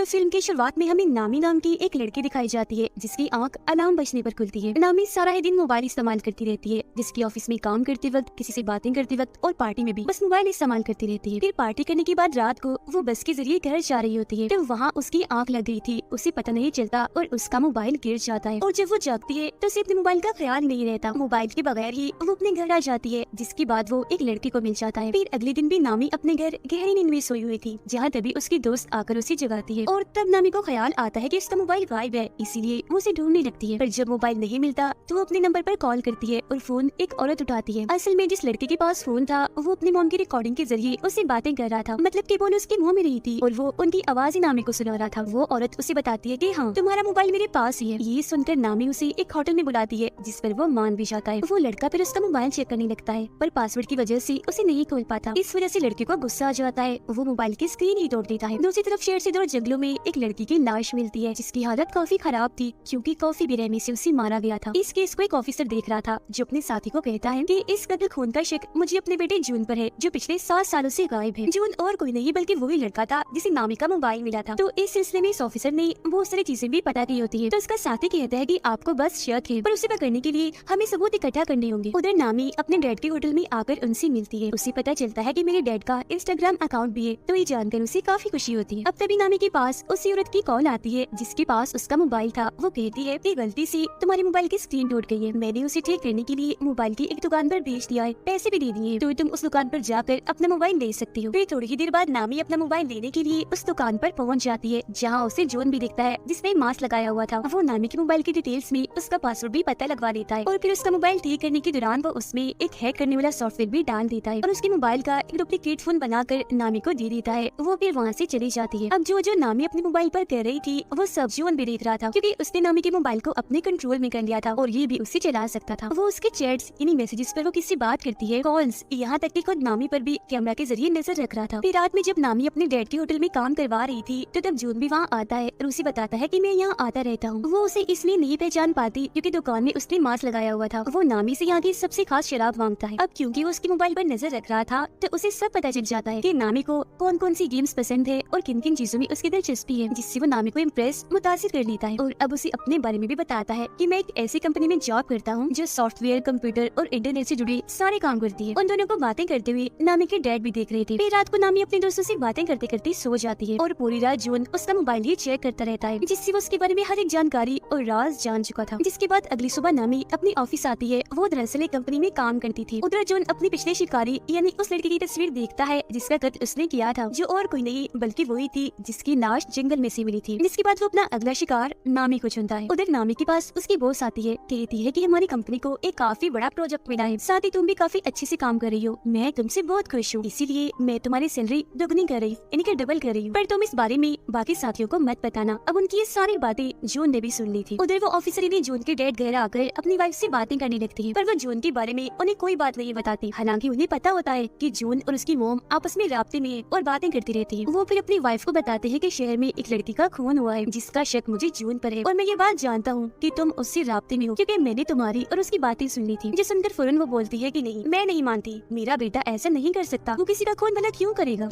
Film की शुरुआत में हमें नामी नाम की एक लड़की दिखाई जाती है जिसकी आंख अलार्म बजने पर खुलती है। नामी सारा ही दिन मोबाइल इस्तेमाल करती रहती है, जिसकी ऑफिस में काम करते वक्त, किसी से बातें करते वक्त और पार्टी में भी बस मोबाइल इस्तेमाल करती रहती है। फिर पार्टी करने के बाद रात को वो बस के जरिए घर जा रही होती है, तो वहाँ उसकी आंख लग गई थी, उसे पता नहीं चलता और उसका मोबाइल गिर जाता है। और जब वो जागती है तो उसे अपने मोबाइल का ख्याल नहीं रहता, मोबाइल के बगैर ही वो अपने घर आ जाती है, जिसके बाद वो एक लड़की को मिल जाता है। फिर अगले दिन भी नामी अपने घर गहरी नींद में सोई हुई थी, जहाँ तभी उसकी दोस्त आकर उसे जगाती है और तब नामी को ख्याल आता है कि उसका मोबाइल गायब है, इसीलिए वो उसे ढूंढने लगती है। पर जब मोबाइल नहीं मिलता तो वो अपने नंबर पर कॉल करती है और फोन एक औरत उठाती है। असल में जिस लड़के के पास फोन था वो अपनी मॉम की रिकॉर्डिंग के जरिए उससे बातें कर रहा था, मतलब कि बोल उसके मुंह में रही थी और वो उनकी आवाज ही नामी को सुना रहा था। वो औरत उसे बताती है कि हाँ, तुम्हारा मोबाइल मेरे पास ही है। ये सुनकर नामी उसे एक होटल में बुलाती है, जिस पर वो मान भी जाता है। वो लड़का फिर उसका मोबाइल चेक करने लगता है, पर पासवर्ड की वजह से उसे नहीं खोल पाता। इस वजह से लड़के को गुस्सा आ जाता है, वो मोबाइल की स्क्रीन ही तोड़ देता है। दूसरी तरफ शेर से दूर जंगलों में एक लड़की की लाश मिलती है, जिसकी हालत काफी खराब थी क्योंकि कॉफी बेरहमी से उसे मारा गया था। इस केस को एक ऑफिसर देख रहा था, जो अपने साथी को कहता है कि इस कत्ल खून का शक मुझे अपने बेटे जून पर है, जो पिछले 7 सालों से गायब है। जून और कोई नहीं बल्कि वही लड़का था जिसे नामी का मोबाइल मिला था। तो इस सिलसिले में इस ऑफिसर ने बहुत सारी चीजें भी पता की होती है। तो उसका साथी कहता है कि आपको बस शक है, पर उसे पकड़ने के लिए हमें सबूत इकट्ठा करने होंगे। उधर नामी अपने डैड के होटल में आकर उनसे मिलती है। उसे पता चलता है कि मेरे डैड का इंस्टाग्राम अकाउंट भी है, तो ये जानकर उसे काफी खुशी होती है। अब तभी नामी के पास उसी औरत की कॉल आती है जिसके पास उसका मोबाइल था। वो कहती है कि गलती से तुम्हारे मोबाइल की स्क्रीन टूट गई है, मैंने उसे ठीक करने के लिए मोबाइल की एक दुकान पर भेज दिया है, पैसे भी दे दिए, तो तुम उस दुकान पर जाकर अपना मोबाइल ले सकती हो। फिर थोड़ी ही देर बाद नामी अपना मोबाइल लेने के लिए उस दुकान पर पहुंच जाती है, जहाँ उसे जॉन भी दिखता है जिसने मास्क लगाया हुआ था। वो नामी के मोबाइल की डिटेल्स में उसका पासवर्ड भी पता लगवा देता है और फिर उसका मोबाइल ठीक करने के दौरान वो उसमें एक हैक करने वाला सॉफ्टवेयर भी डाल देता है और उसके मोबाइल का एक डुप्लीकेट फोन बनाकर नामी को दे देता है। वो फिर वहाँ से चली जाती है। अब जो नामी अपने मोबाइल पर कर रही थी वो सब जॉन भी देख रहा था, क्योंकि उसने नामी के मोबाइल को अपने कंट्रोल में कर लिया था और ये भी उसे चला सकता था। वो उसके चैट्स, यानी मैसेजेस पर वो किससे बात करती है, कॉल्स, यहाँ तक कि खुद नामी पर भी कैमरा के जरिए नजर रख रहा था। फिर रात में जब नामी अपने डैड के होटल में काम करवा रही थी तो तब जून भी वहाँ आता है और उसे बताता है कि मैं यहाँ आता रहता हूँ। वो उसे इसलिए नहीं पहचान पाती क्योंकि दुकान में उसने मास्क लगाया हुआ था। वो नामी से यहाँ की सबसे खास शराब मांगता है। अब क्योंकि वो उसके मोबाइल पर नजर रख रहा था तो उसे सब पता चल जाता है कि नामी को कौन कौन सी गेम्स पसंद है और किन किन चीजों में उसकी दिलचस्पी है, जिससे वो नामी को इम्प्रेस, मुतासिर कर लेता है। और अब उसे अपने बारे में भी बताता है कि मैं एक ऐसी कंपनी में जॉब करता हूँ जो सॉफ्टवेयर, कंप्यूटर और इंटरनेट से जुड़े सारे काम करती है। उन दोनों को बातें करते हुए नामी के डैड भी देख रहे थे। फिर रात को नामी अपने दोस्तों से बातें करते करते सो जाती है और पूरी रात जून उसका मोबाइल ही चेक करता रहता है, जिससे वो उसके बारे में हर एक जानकारी और राज जान चुका था। जिसके बाद अगली सुबह नामी अपने ऑफिस आती है। वो दरअसल एक कंपनी में काम करती थी। उधर जून अपनी पिछले शिकारी यानी उस लड़की की तस्वीर देखता है जिसका कत्ल उसने किया था, जो और कोई नहीं बल्कि वही थी जिसकी लाश जंगल में से मिली थी। जिसके बाद वो अपना अगला शिकार नामी को चुनता है। उधर नामी के पास उसकी बॉस आती है, कहती है कि हमारी कंपनी को एक काफी बड़ा प्रोजेक्ट मिला है, साथ ही तुम भी काफी अच्छे से काम कर रही हो, मैं तुमसे बहुत खुश हूँ, इसीलिए मैं तुम्हारी सैलरी दोगुनी कर रही, यानी कि डबल कर रही हूँ, पर तुम इस बारे में बाकी साथियों को मत बताना। अब उनकी ये सारी बातें जून ने भी सुन ली थी। उधर वो ऑफिसर यानी जून के डैड घर आकर अपनी वाइफ से बातें करने लगती है, पर वो जून के बारे में उन्हें कोई बात नहीं बताती। हालांकि उन्हें पता होता है कि जून और उसकी मॉम आपस में राब्ते में है और बातें करती रहती है। वो फिर अपनी वाइफ को बताते हैं कि शहर में एक लड़की का खून हुआ है जिसका शक मुझे जून पर है और मैं ये बात जानता हूँ कि तुम उससे राब्ते में हो, क्योंकि मैंने तुम्हारी और उसकी बातें सुन ली थी। जो सुनकर फौरन वो बोलती है कि नहीं, मैं नहीं मानती, मेरा बेटा ऐसा नहीं कर सकता, वो किसी का खून भला क्यों करेगा।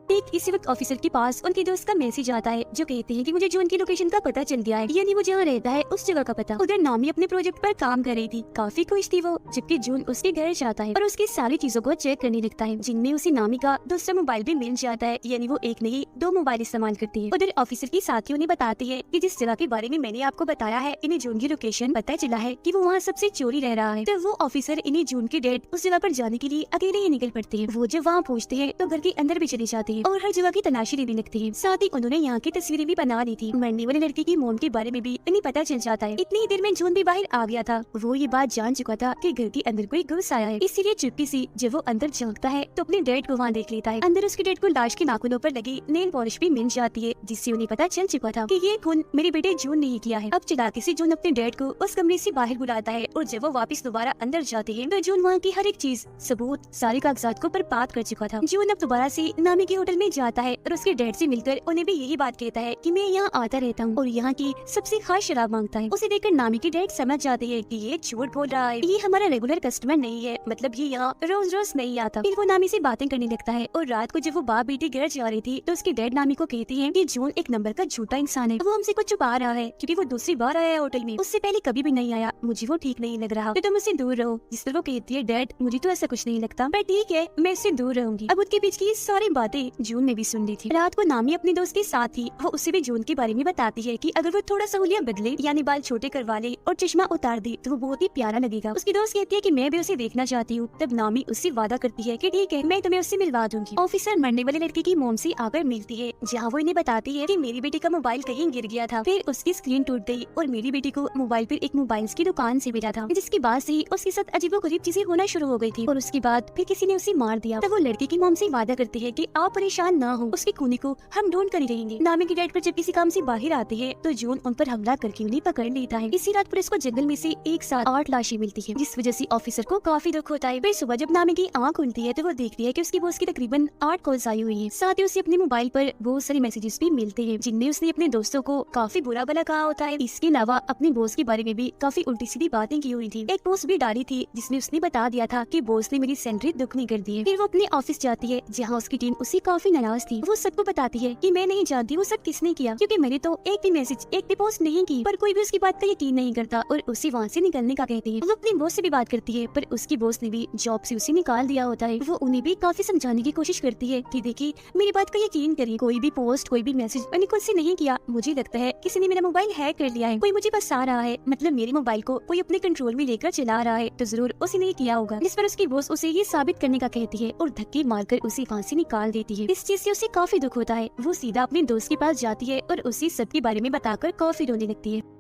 ठीक इसी वक्त ऑफिसर के पास उनके दोस्त का मैसेज आता है, जो कहते हैं कि मुझे जून की लोकेशन का पता चल गया है, यानी वो जहाँ रहता है उस जगह का पता। उधर नामी अपने प्रोजेक्ट पर काम कर रही थी, काफी खुश थी वो, जबकि जून उसके घर जाता है और उसकी सारी चीजों को चेक करने लगता है, जिनमें उसे नामी का दूसरा मोबाइल भी मिल जाता है, यानी वो एक नहीं 2 मोबाइल इस्तेमाल करती है। उधर ऑफिसर की साथियों ने बताती है कि जिस जगह के बारे में मैंने आपको बताया है, इन्हें जून की लोकेशन पता चला है कि वो वहाँ सबसे चोरी रह रहा है। तो वो ऑफिसर इन्हें जून के डैड उस जगह पर जाने के लिए अकेले ही निकल पड़ते हैं। वो जब वहाँ पहुँचते हैं तो घर के अंदर भी चले जाते हैं और हर जगह की तलाशी लेने लगती है। साथ ही उन्होंने यहाँ की तस्वीरें भी बना ली थी। मरने वाली लड़की की मॉम के बारे में भी इन्हें पता चल जाता है। इतनी ही देर में जून भी बाहर आ गया था। वो ये बात जान चुका था कि घर के अंदर कोई घुस आया है, इसीलिए चुपके से जब वो अंदर झांकता है तो अपने डैड को वहाँ देख लेता है। अंदर उसके डैड को लाश के नाखूनों पर लगी नेल पॉलिश भी मिल जाती है, जिससे उन्हें पता चल चुका था कि ये खून मेरे बेटे जून ने ही किया है। अब चालाकी से जून अपने डैड को उस कमरे से बाहर बुलाता है और जब वो वापस दोबारा अंदर जाते हैं तो जून वहाँ की हर एक चीज, सबूत, सारे कागजात को बर्बाद कर चुका था। जून अब दोबारा से नामी के होटल में जाता है और उसके डैड से मिलकर उन्हें भी यही बात कहता है कि मैं यहाँ आता रहता हूँ और यहाँ की सबसे खास शराब मांगता है। उसे देखकर नामी के डैड समझ जाते हैं कि ये झूठ बोल रहा है, ये हमारा रेगुलर कस्टमर नहीं है, मतलब ये यहाँ रोज रोज नहीं आता। फिर वो नामी से बातें करने लगता है और रात को जब वो बाप बेटी घर जा रही थी तो उसके डैड नामी को कहते हैं कि जून एक नंबर का झूठा इंसान है, वो हमसे कुछ छुपा रहा है क्योंकि वो दूसरी बार आया है होटल में, उससे पहले कभी भी नहीं आया, मुझे वो ठीक नहीं लग रहा, तो तुम उससे दूर रहो। जिस पर वो कहती है डैड मुझे तो ऐसा कुछ नहीं लगता, पर ठीक है मैं इससे दूर रहूंगी। अब उनके बीच की ये सारी बातें जून ने भी सुन ली थी। रात को नामी अपने दोस्त के साथ थी, वो उसे भी जून के बारे में बताती है कि अगर वो थोड़ा सा हुलिया बदले यानी बाल छोटे करवा ले और चश्मा उतार दे तो वो बहुत ही प्यारा लगेगा। उसकी दोस्त कहती है कि मैं भी उसे देखना चाहती हूँ। तब नामी उससे वादा करती है कि ठीक है मैं तुम्हें उससे मिलवा दूंगी। ऑफिसर मरने वाले लड़के की मोम से आकर मिलती है, जहाँ वो इन्हें बताती है कि मेरी बेटी का मोबाइल कहीं गिर गया था, फिर उसकी स्क्रीन टूट गई और मेरी बेटी को मोबाइल पर एक मोबाइल की दुकान से मिला था, जिसके बाद से उसके साथ अजीबोगरीब चीजें होना शुरू हो गई थी और उसके बाद फिर किसी ने उसे मार दिया। तब वो लड़के की मोम से वादा करती है कि आप परेशान ना हो, उसके खूनी को हम ढूंढ कर ही रहेंगे। नामी के डैड पर जब किसी काम से बाहर आते हैं तो जून उन पर हमला करके उन्हें पकड़ लेता है। इसी रात पुलिस को जंगल में से एक साथ 8 लाशें मिलती है, जिस वजह से ऑफिसर को काफी दुख होता है। फिर सुबह जब नामी की आंख खुलती है तो वो देखती है कि उसकी बॉस की तकरीबन 8 कॉल्स आई हुई है। साथ ही उसे अपने मोबाइल पर बहुत सारे मैसेजेस भी मिलते हैं जिनमें उसने अपने दोस्तों को काफी बुरा भला कहा होता है। इसके अलावा अपने बॉस के बारे में भी काफी उल्टी सीधी बातें की हुई थी। एक पोस्ट भी डाली थी जिसमें उसने बता दिया था कि बॉस ने मेरी सैलरी दुगनी कर दी है। फिर वो अपने ऑफिस जाती है जहाँ उसकी टीम उससे काफी नाराज थी। वो सबको बताती है कि मैं नहीं जानती वो सब किसने किया, क्योंकि मैंने तो एक भी मैसेज एक भी पोस्ट नहीं की, पर कोई भी उसकी बात का यकीन नहीं करता और उसे वहाँ से निकलने का कहती है। वो अपनी बॉस से भी बात करती है पर उसकी बॉस ने भी जॉब से उसे निकाल दिया होता है। वो उन्हें भी काफी समझाने की कोशिश करती है कि देखिए मेरी बात का यकीन करिए, कोई भी पोस्ट कोई भी मैसेज मैंने खुद से नहीं किया, मुझे लगता है किसी ने मेरा मोबाइल हैक कर लिया है, कोई मुझे फंसा रहा है, मतलब मेरे मोबाइल को कोई अपने कंट्रोल में लेकर चला रहा है तो जरूर उसी ने किया होगा। जिस पर उसकी बॉस उसे ये साबित करने का कहती है और धक्के मारकर उसे वहाँ से निकाल देती है। इस चीज से उसे काफी दुख होता है। वो सीधा अपने दोस्त के पास जाती है और उसे सबके बारे में बताकर काफी रोने लगती है।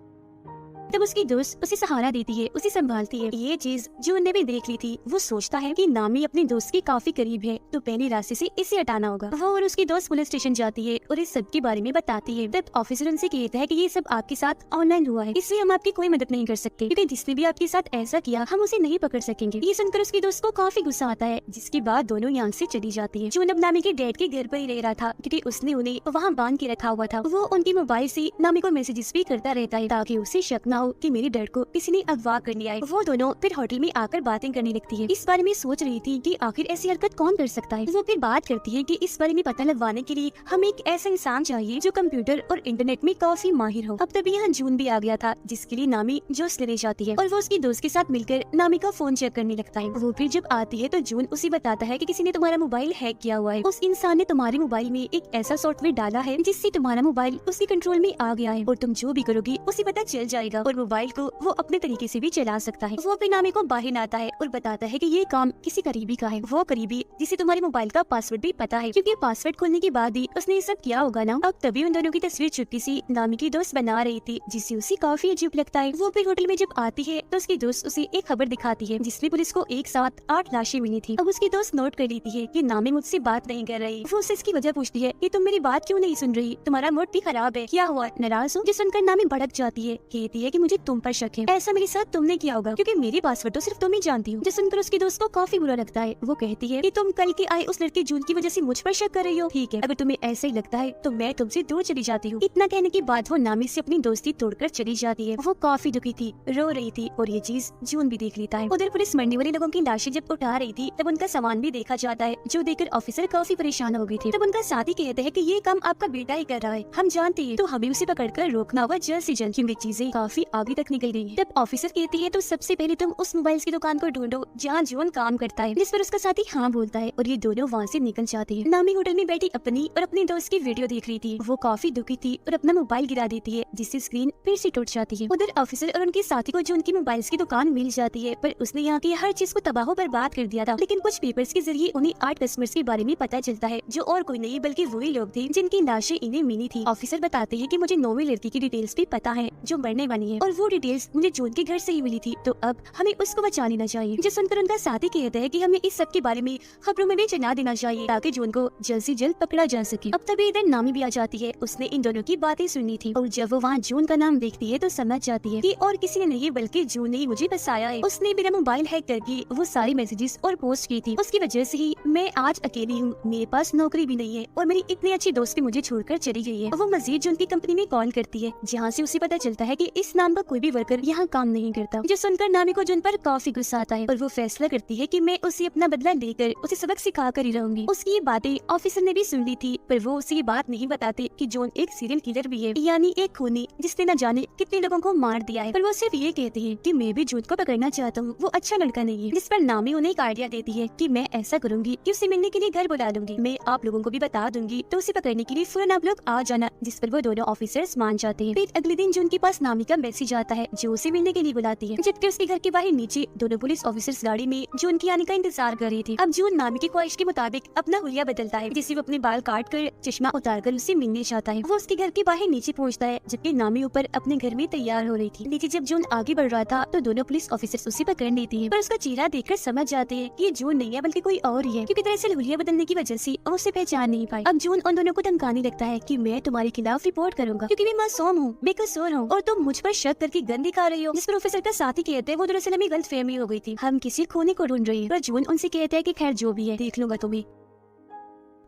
तब उसकी दोस्त उसे सहारा देती है, उसे संभालती है। ये चीज जो उन्हें भी देख ली थी, वो सोचता है कि नामी अपने दोस्त के काफी करीब है तो पहले रास्ते से इसे हटाना होगा। वो और उसकी दोस्त पुलिस स्टेशन जाती है और इस सब के बारे में बताती है। तब ऑफिसर उनसे कहता है कि ये सब आपके साथ ऑनलाइन हुआ है, इसलिए हम आपकी कोई मदद नहीं कर सकते, क्योंकि जिसने भी आपके साथ ऐसा किया हम उसे नहीं पकड़ सकेंगे। ये सुनकर उसकी दोस्त को काफी गुस्सा आता है, जिसके बाद दोनों यहाँ से चली जाती है। जो अब नामी के डैड के घर पर ही रह रहा था क्योंकि उसने उन्हें वहाँ बांध के रखा हुआ था। वो उनके मोबाइल से नामी को मैसेजेस भी करता रहता है ताकि उसे शक न हो कि मेरे डैड को किसी ने अगवा कर लिया है। वो दोनों फिर होटल में आकर बातें करने लगती है। इस बारे में सोच रही थी कि आखिर ऐसी हरकत कौन कर सकता है। वो फिर बात करती है कि इस बारे में पता लगवाने के लिए हमें एक ऐसा इंसान चाहिए जो कंप्यूटर और इंटरनेट में काफी माहिर हो। अब तभी यहाँ जून भी आ गया था, जिसके लिए नामी जोश लेने जाती है और वो उसकी दोस्त के साथ मिलकर नामी का फोन चेक करने लगता है। वो फिर जब आती है तो जून उसे बताता है कि किसी ने तुम्हारा मोबाइल हैक किया हुआ है। उस इंसान ने तुम्हारे मोबाइल में एक ऐसा सॉफ्टवेयर डाला है जिससे तुम्हारा मोबाइल उसके कंट्रोल में आ गया है और तुम जो भी करोगी उसे पता चल जाएगा और मोबाइल को वो अपने तरीके से भी चला सकता है। वो फिर नामी को बाहर आता है और बताता है कि ये काम किसी करीबी का है, वो करीबी जिसे तुम्हारे मोबाइल का पासवर्ड भी पता है, क्योंकि पासवर्ड खोलने के बाद ही उसने ये सब किया होगा ना। अब तभी उन दोनों की तस्वीर चुटकी सी नामी की दोस्त बना रही थी, जिससे उसे काफी अजीब लगता है। वो फिर होटल में जब आती है तो उसकी दोस्त उसे एक खबर दिखाती है जिसमें पुलिस को एक साथ 8 लाशें मिली थी। अब उसकी दोस्त नोट कर लेती है कि नामी मुझसे बात नहीं कर रही। वो उससे इसकी वजह पूछती है कि तुम मेरी बात क्यों नहीं सुन रही, तुम्हारा मूड भी खराब है, क्या हुआ, नाराज हो? जो सुनकर नामी भड़क जाती है, कहती है कि मुझे तुम पर शक है, ऐसा मेरे साथ तुमने किया होगा क्योंकि मेरी पासवर्ड तो सिर्फ तुम ही जानती हो। जो सुनकर उसकी दोस्त को काफी बुरा लगता है। वो कहती है कि तुम कल के आए उस लड़के जून की वजह से मुझ पर शक कर रही हो। ठीक है, अगर तुम्हें ऐसा ही लगता है तो मैं तुमसे दूर चली जाती हूँ। इतना कहने के बाद वो नामी से अपनी दोस्ती तोड़कर चली जाती है। वो काफी दुखी थी, रो रही थी और ये चीज जून भी देख लेता है। उधर पुलिस मरने वाले लोगों की लाशें जब उठा रही थी तब उनका सामान भी देखा जाता है, जो देखकर ऑफिसर काफी परेशान हो गए थे। तब उनका साथी कहते हैं कि ये काम आपका बेटा ही कर रहा है, हम जानते हैं, तो हमें उसे पकड़कर रोकना होगा जल्द से जल्द, क्योंकि चीजें काफी आगे तक निकल गई। तब ऑफिसर कहती है तो सबसे पहले तुम उस मोबाइल की दुकान को ढूंढो जहाँ जून काम करता है, जिस पर उसका साथी हाँ बोलता है और ये दोनों वहाँ से निकल जाते हैं। नामी होटल में बैठी अपनी और अपने दोस्त की वीडियो देख रही थी। वो काफी दुखी थी और अपना मोबाइल गिरा देती है, जिससे स्क्रीन फिर से टूट जाती है। उधर ऑफिसर और उनके साथी को जून की मोबाइल की दुकान मिल जाती है, पर उसने यहाँ की हर चीज को तबाह बर्बाद कर दिया था। लेकिन कुछ पेपर्स के जरिए उन्हें 8 कस्टमर्स के बारे में पता चलता है, जो और कोई नहीं बल्कि वही लोग थे जिनकी लाशें इन्हें मिली थी। ऑफिसर बताते हैं कि मुझे 9वीं लड़की की डिटेल्स भी पता है जो मरने वाली है। है और वो डिटेल्स मुझे जून के घर से ही मिली थी, तो अब हमें उसको बचा लेना चाहिए। जो सुनकर उनका साथी कहता है कि हमें इस सब के बारे में खबरों में भी चला देना चाहिए ताकि जून को जल्द से जल्द पकड़ा जा सके। अब तभी इधर नामी भी आ जाती है। उसने इन दोनों की बातें सुनी थी और जब वो वहाँ जून का नाम देखती है तो समझ जाती है कि और किसी ने नहीं बल्कि जून ने ही मुझे फंसाया है। उसने मेरा मोबाइल हैक करके वो सारी मैसेजेस और पोस्ट की थी। उसकी वजह से ही मैं आज अकेली हूँ, मेरे पास नौकरी भी नहीं है और मेरी इतनी अच्छी दोस्त भी मुझे छोड़कर चली गई है। वो मजीद जून की कंपनी में कॉल करती है जहाँ से उसे पता चलता है कि इस नाम का कोई भी वर्कर यहाँ काम नहीं करता। जो सुनकर नामी को जून पर काफी गुस्सा आता है और वो फैसला करती है कि मैं उसे अपना बदला लेकर उसे सबक सिखा कर ही रहूंगी। उसकी ये बातें ऑफिसर ने भी सुन ली थी, पर वो उसे ये बात नहीं बताते कि जून एक सीरियल किलर भी है, यानी एक खूनी जिसने न जाने कितने लोगों को मार दिया है। पर वो सिर्फ ये कहते हैं कि मैं भी जून को पकड़ना चाहता हूँ, वो अच्छा लड़का नहीं है। जिस पर नामी उन्हें एक आइडिया देती है कि मैं ऐसा करूंगी कि उसे मिलने के लिए घर बुला लूंगी, मैं आप लोगों को भी बता दूंगी तो उसे पकड़ने के लिए फौरन आप लोग आ जाना। जिस पर वो दोनों ऑफिसर्स मान जाते हैं। फिर अगले दिन जून के पास नामी का मैसेज आता है जो उसे मिलने के लिए बुलाती है, जबकि उसके घर के बाहर नीचे दोनों पुलिस ऑफिसर्स गाड़ी में जून के आने का इंतजार कर रही थी। अब जून नामी की ख्वाहिश के मुताबिक अपना हुलिया बदलता है, जिसे वो अपने बाल काट कर चश्मा उतार कर उससे मिलने चाहता है। वो उसके घर के बाहर नीचे पहुँचता है जबकि नामी ऊपर अपने घर में तैयार हो रही थी। नीचे जब जून आगे बढ़ रहा था तो दोनों पुलिस ऑफिसर्स उसे पकड़ लेती है, पर उसका चेहरा देखकर समझ जाते हैं कि ये जून नहीं है बल्कि कोई और ही है, क्योंकि दरअसल हुलिया बदलने की वजह से वो उसे पहचान नहीं पाई। अब जून उन दोनों को धमकाने लगता है कि मैं तुम्हारे खिलाफ रिपोर्ट करूंगा क्योंकि मैं मासूम हूँ, बेकसूर हूँ और तुम मुझ पर शक करके गन दिखा रही हो। जिस पर ऑफिसर का साथी कहते हैं वो दरअसल हमें गलतफहमी हो गई थी, हम किसी खूनी को ढूंढ रहे हैं। पर जून उनसे कहता है कि खैर जो भी है देख लूंगा तुम्हें।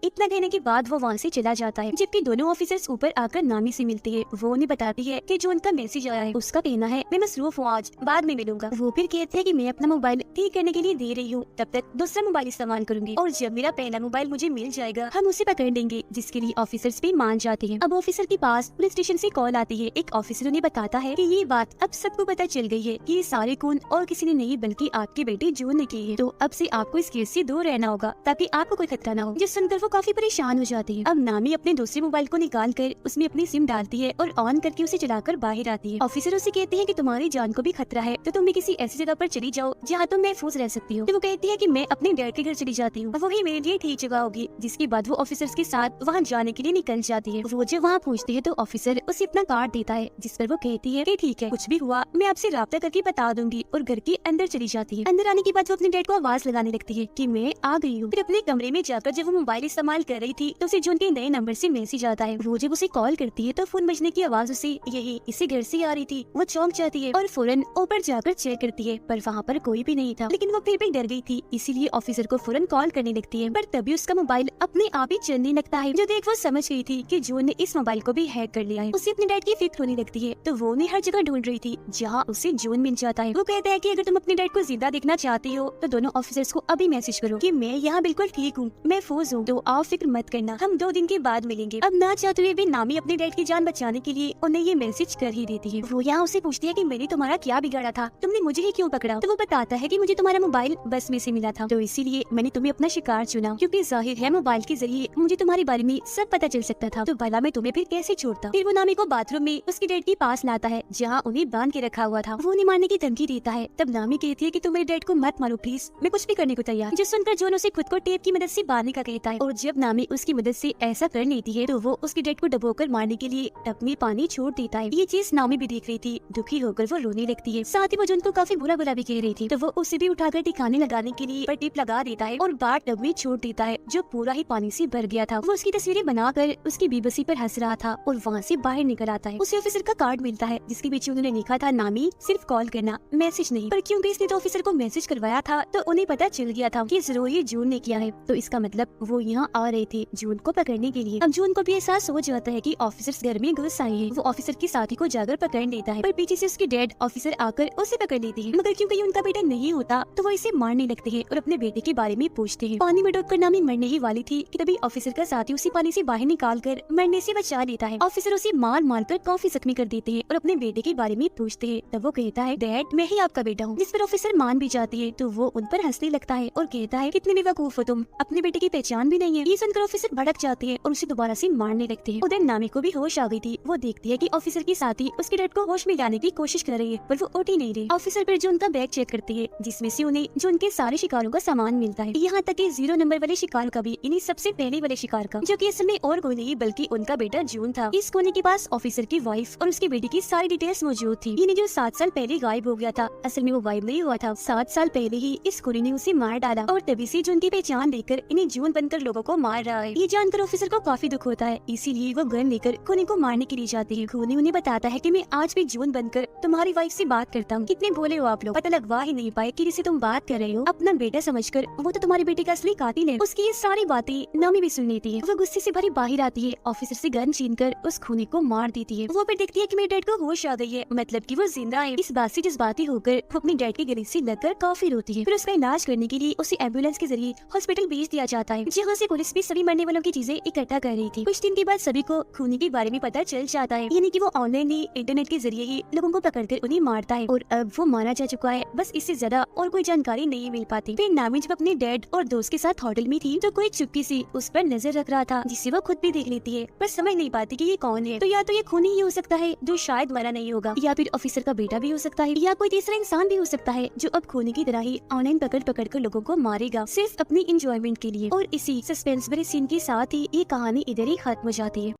इतना कहने के बाद वो वहाँ से चला जाता है, जबकि दोनों ऑफिसर्स ऊपर आकर नामी से मिलते हैं। वो उन्हें बताती है कि जो उनका मैसेज आया है उसका कहना है मैं मसरूफ हूँ, आज बाद में मिलूंगा। वो फिर कहते हैं कि मैं अपना मोबाइल ठीक करने के लिए दे रही हूँ, तब तक दूसरा मोबाइल इस्तेमाल करूंगी और जब मेरा पहला मोबाइल मुझे मिल जाएगा हम उसे पकड़ लेंगे, जिसके लिए ऑफिसर्स भी मान जाते हैं। अब ऑफिसर के पास पुलिस स्टेशन से कॉल आती है। एक ऑफिसर उन्हें बताता है कि ये बात अब सबको पता चल गई है कि ये सारे खून और किसी ने नहीं बल्कि आपके बेटे जून ने की है, तो अब से आपको इस केस से दूर रहना होगा ताकि आपको कोई खतरा न हो। जिस सुनकर वो काफी परेशान हो जाती है। अब नामी अपने दूसरे मोबाइल को निकाल कर उसमें अपनी सिम डालती है और ऑन करके उसे चलाकर बाहर आती है। ऑफिसर उसे कहते हैं कि तुम्हारी जान को भी खतरा है तो तुम भी किसी ऐसी जगह पर चली जाओ जहाँ तुम महफूज रह सकती हो। तो वो कहती है कि मैं अपने डैड के घर चली जाती हूँ, वही मेरे लिए ठीक जगह होगी। जिसके बाद वो ऑफिसर्स के साथ वहाँ जाने के लिए निकल जाती है। वो जब वहाँ पहुँचती है तो ऑफिसर उसे अपना कार्ड देता है, जिस पर वो कहती है कि ठीक है कुछ भी हुआ मैं आपसे राब्ता करके बता दूंगी, और घर के अंदर चली जाती है। अंदर आने के बाद वो अपने डैड को आवाज लगाने लगती है कि मैं आ गई हूँ। फिर अपने कमरे में जाकर जब वो मोबाइल इस्तेमाल कर रही थी तो उसे जून के नए नंबर से मैसेज आता है। वो जब उसे कॉल करती है तो फोन बजने की आवाज उसे यही इसी घर से आ रही थी। वो चौंक जाती है और फौरन ऊपर जाकर चेक करती है, पर वहाँ पर कोई भी नहीं था। लेकिन वो फिर भी डर गई थी, इसीलिए ऑफिसर को फौरन कॉल करने लगती है। पर तभी उसका मोबाइल अपने आप ही चलने लगता है। जो देख वो समझ गई थी कि जून ने इस मोबाइल को भी हैक कर लिया है। उसे अपने डैड की फिक्र होने लगती है, तो वो उन्हें हर जगह ढूंढ रही थी जहाँ उसे जून मिल जाता है। वो कहता है कि अगर तुम अपने डैड को जिंदा देखना चाहती हो तो दोनों ऑफिसर्स को अभी मैसेज करो कि मैं यहाँ बिल्कुल ठीक हूँ, महफूज हूँ, तो आप फिक्र मत करना, हम 2 दिन के बाद मिलेंगे। अब ना चाहते हुए भी नामी अपने डैड की जान बचाने के लिए उन्हें ये मैसेज कर ही देती है। वो यहाँ उसे पूछती है कि मैंने तुम्हारा क्या बिगाड़ा था, तुमने मुझे ही क्यों पकड़ा। तो वो बताता है कि मुझे तुम्हारा मोबाइल बस में से मिला था, तो इसीलिए मैंने तुम्हें अपना शिकार चुना, क्योंकि जाहिर है मोबाइल के जरिए मुझे तुम्हारे बारे में सब पता चल सकता था, तो भला मैं तुम्हें फिर कैसे छोड़ता। फिर वो नामी को बाथरूम में उसके डैड के पास लाता है जहाँ उन्हें बांध के रखा हुआ था। वो उन्हें मारने की धमकी देता है। तब नामी कहती है कि तुम मेरे डैड को मत मारो प्लीज, मैं कुछ भी करने को तैयार। जो सुनकर जॉन उसे खुद को टेप की मदद से बांधने का कहता है, और जब नामी उसकी मदद से ऐसा कर लेती है तो वो उसके डैड को डबोकर मारने के लिए टब में पानी छोड़ देता है। ये चीज नामी भी देख रही थी। दुखी होकर वो रोने लगती है। साथ ही वो जॉन को काफी बुरा बुरा भी कह रही थी, तो वो उसे भी उठाकर ठिकाने लगाने के लिए पर टिप लगा देता है और बार टब में छोड़ देता है जो पूरा ही पानी से भर गया था। वो उसकी तस्वीरें बनाकर उसकी बेबसी पर हंस रहा था और वहाँ से बाहर निकल आता है। उसे ऑफिसर का कार्ड मिलता है जिसके पीछे उन्होंने लिखा था नामी सिर्फ कॉल करना, मैसेज नहीं। पर क्योंकि इसने तो ऑफिसर को मैसेज करवाया था तो उन्हें पता चल गया था कि जरूर ये जून ने किया है, तो इसका मतलब वो यहाँ आ रहे थे जून को पकड़ने के लिए। अब जून को भी एहसास हो जाता है कि ऑफिसर्स घर में घुस आए हैं। वो ऑफिसर के साथी को जाकर पकड़ लेता है, पर पीछे से उसके डैड ऑफिसर आकर उसे पकड़ लेते हैं। मगर क्योंकि ये उनका बेटा नहीं होता तो वो इसे मारने लगते हैं और अपने बेटे के बारे में पूछते हैं। पानी में डूबकर नामी मरने ही वाली थी कि तभी ऑफिसर का साथी उसी पानी से बाहर निकाल कर मरने से बचा लेता है। ऑफिसर उसे मार कर काफी जख्मी कर देते हैं और अपने बेटे के बारे में पूछते हैं। तब वो कहता है डैड मैं ही आपका बेटा हूँ। जिस पर ऑफिसर मान भी जाती है तो वो उन पर हंसने लगता है और कहता है कितने बेवकूफ हो तुम, अपने बेटे की पहचान भी नहीं नहीं है। ये सुनकर ऑफिसर भड़क जाते हैं और उसे दोबारा से मारने लगते हैं। उधर नामी को भी होश आ गई थी। वो देखती है कि ऑफिसर के साथी उसके डैड को होश में लाने की कोशिश कर रही है, पर वो उठ ही नहीं रही। ऑफिसर फिर जो उनका बैग चेक करती है, जिसमें से उन्हें जो उनके सारे शिकारों का सामान मिलता है, यहाँ तक कि 0 नंबर वाले शिकार का भी, इन्हीं सबसे पहले वाले शिकार का, जो कि असल में और कोई नहीं बल्कि उनका बेटा जून था। इस कोने के पास ऑफिसर की वाइफ और उसकी बेटी की सारी डिटेल्स मौजूद थी। इन्हें जो 7 साल पहले गायब हो गया था, असल में वो गायब नहीं हुआ था, 7 साल पहले ही इस कोने ने उसे मार डाला और तभी से जून की पहचान लेकर इन्हें जून बनकर लोगों को मार रहा है। ये जानकर ऑफिसर को काफी दुख होता है, इसीलिए वो गन लेकर खूनी को मारने के लिए जाती है। खूनी उन्हें बताता है कि मैं आज भी जून बनकर तुम्हारी वाइफ से बात करता हूँ। कितने भोले हो आप लोग, पता लगवा ही नहीं पाए कि जिसे तुम बात कर रहे हो अपना बेटा समझकर वो तो तुम्हारे बेटे का असली कातिल है। उसकी ये सारी बातें नामी भी सुन लेती है। वो गुस्से से भरी बाहर आती है, ऑफिसर से गन छीनकर उस खूनी को मार देती है। वो फिर देखती है कि मेरे डैड को होश आ गई है, मतलब कि वो जिंदा है। इस बात से जज्बाती होकर वो अपने डैड के गले से लगकर काफी रोती है। फिर उसका इलाज करने के लिए उसे एम्बुलेंस के जरिए हॉस्पिटल भेज दिया जाता है, जहाँ से पुलिस भी सभी मरने वालों की चीजें इकट्ठा कर रही थी। कुछ दिन के बाद सभी को खूनी के बारे में पता चल जाता है, यानी कि वो ऑनलाइन ही इंटरनेट के जरिए ही लोगों को पकड़कर उन्हें मारता है और अब वो मारा जा चुका है। बस इससे ज्यादा और कोई जानकारी नहीं मिल पाती। फिर नामी जब अपने डैड और दोस्त के साथ होटल में थी तो कोई चुप्पी से उस पर नजर रख रहा था, जिससे वो खुद भी देख लेती है, पर समझ नहीं पाती कि ये कौन है। तो या तो ये खूनी ही हो सकता है जो शायद मरा नहीं होगा, या फिर ऑफिसर का बेटा भी हो सकता है, या कोई तीसरा इंसान भी हो सकता है जो अब खूनी की तरह ही ऑनलाइन पकड़ कर लोगों को मारेगा सिर्फ अपनी इंजॉयमेंट के लिए। और इसी सस्पेंस भरे सीन के साथ ही ये कहानी इधर ही खत्म हो जाती है।